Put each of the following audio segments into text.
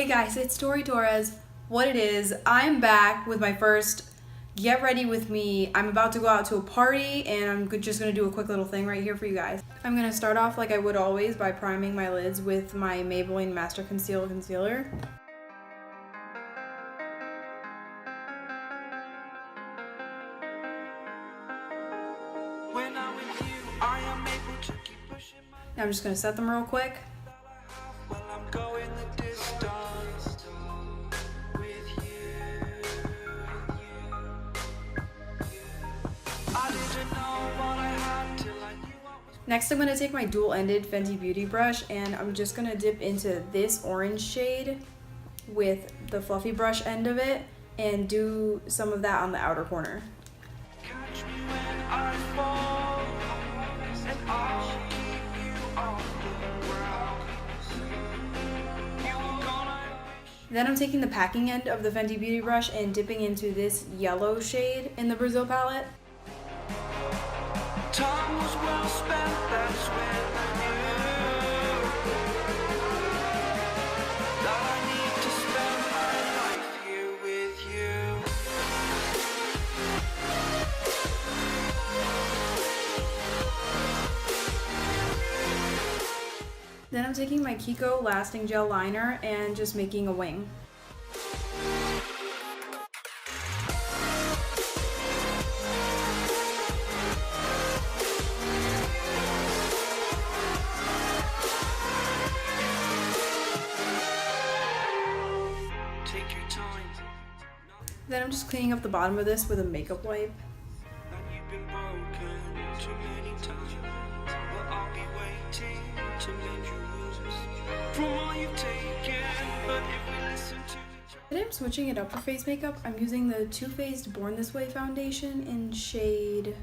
Hey guys, it's Tori Torres. What it is, I'm back with my first Get Ready With Me. I'm about to go out to a party and I'm just going to do a quick little thing right here for you guys. I'm going to start off like I would always by priming my lids with my Maybelline Master Conceal Concealer. Now I'm just going to set them real quick. Next, I'm going to take my dual-ended Fenty Beauty brush and I'm just going to dip into this orange shade with the fluffy brush end of it and do some of that on the outer corner. Then I'm taking the packing end of the Fenty Beauty brush and dipping into this yellow shade in the Brazil palette. Time was well spent, that's when I knew that I need to spend my life here with you. Then I'm taking my Kiko Lasting Gel Liner and just making a wing. Then I'm just cleaning up the bottom of this with a makeup wipe. Today I'm switching it up for face makeup. I'm using the Too Faced Born This Way foundation in shade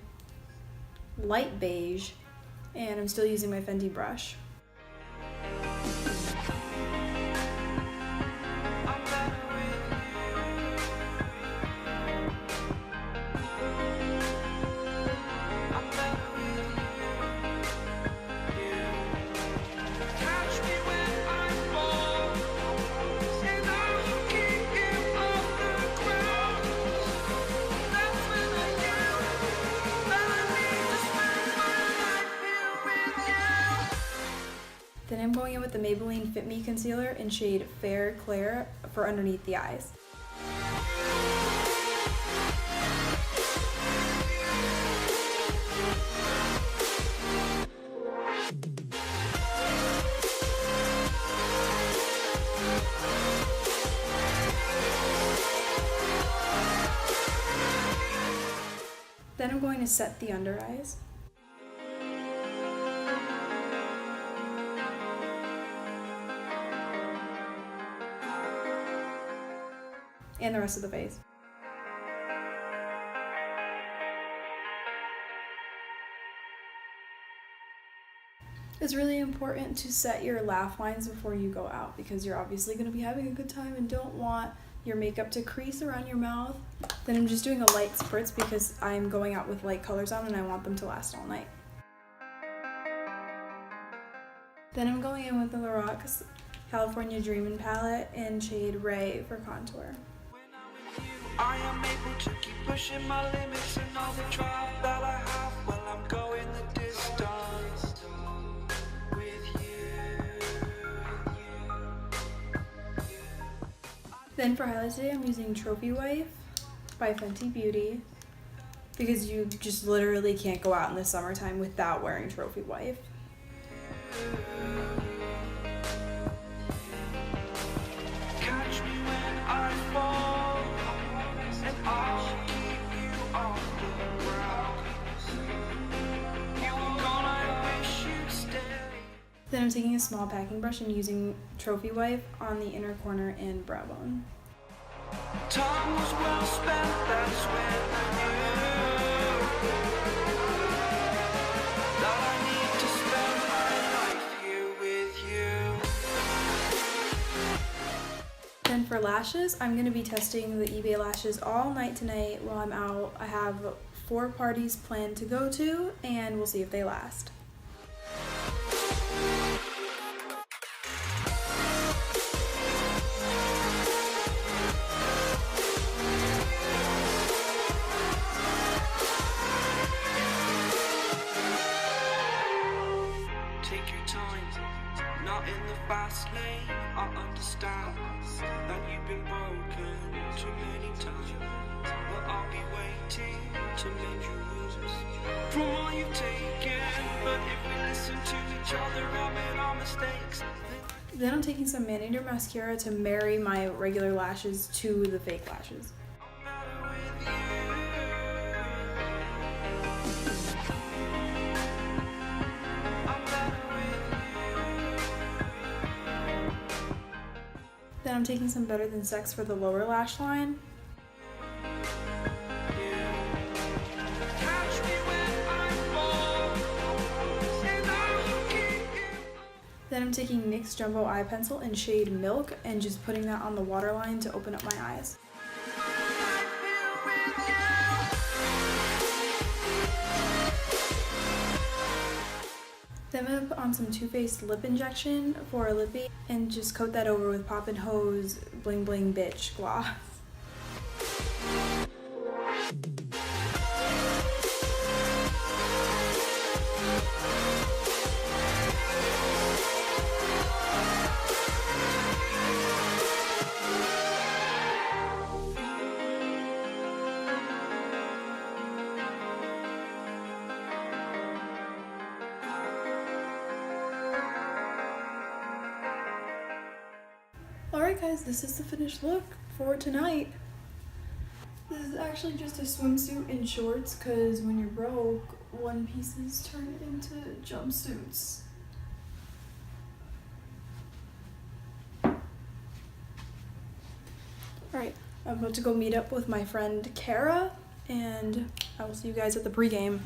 Light Beige, and I'm still using my Fenty brush. Then I'm going in with the Maybelline Fit Me Concealer in shade Fair Claire for underneath the eyes. Then I'm going to set the under eyes. And the rest of the face. It's really important to set your laugh lines before you go out because you're obviously going to be having a good time and don't want your makeup to crease around your mouth. Then I'm just doing a light spritz because I'm going out with light colors on and I want them to last all night. Then I'm going in with the Lorac California Dreamin' palette in shade Ray for contour. I am able to keep pushing my limits and all the drive that I have while I'm going the distance with you. Then for highlights today, I'm using Trophy Wife by Fenty Beauty because you just literally can't go out in the summertime without wearing Trophy Wife. Catch me when I fall. Then I'm taking a small packing brush and using Trophy Wipe on the inner corner and brow bone. Time was well spent, that's when I knew that I need to spend my life here with you. Then for lashes, I'm going to be testing the eBay lashes all night tonight while I'm out. I have 4 parties planned to go to and we'll see if they last. I understand that you've been broken too many times, but I'll be waiting to mend your wounds from all you've taken. But if we listen to each other, I'll make our mistakes. Then I'm taking some Manicure mascara to marry my regular lashes to the fake lashes. Then I'm taking some Better Than Sex for the lower lash line. Then I'm taking NYX Jumbo Eye Pencil in shade Milk and just putting that on the waterline to open up my eyes. Then I'm going to put on some Too Faced lip injection for a lippy and just coat that over with Poppin' Hose Bling Bling Bitch gloss. Alright guys, this is the finished look for tonight. This is actually just a swimsuit and shorts because when you're broke, one pieces turn into jumpsuits. Alright, I'm about to go meet up with my friend Kara and I will see you guys at the pregame.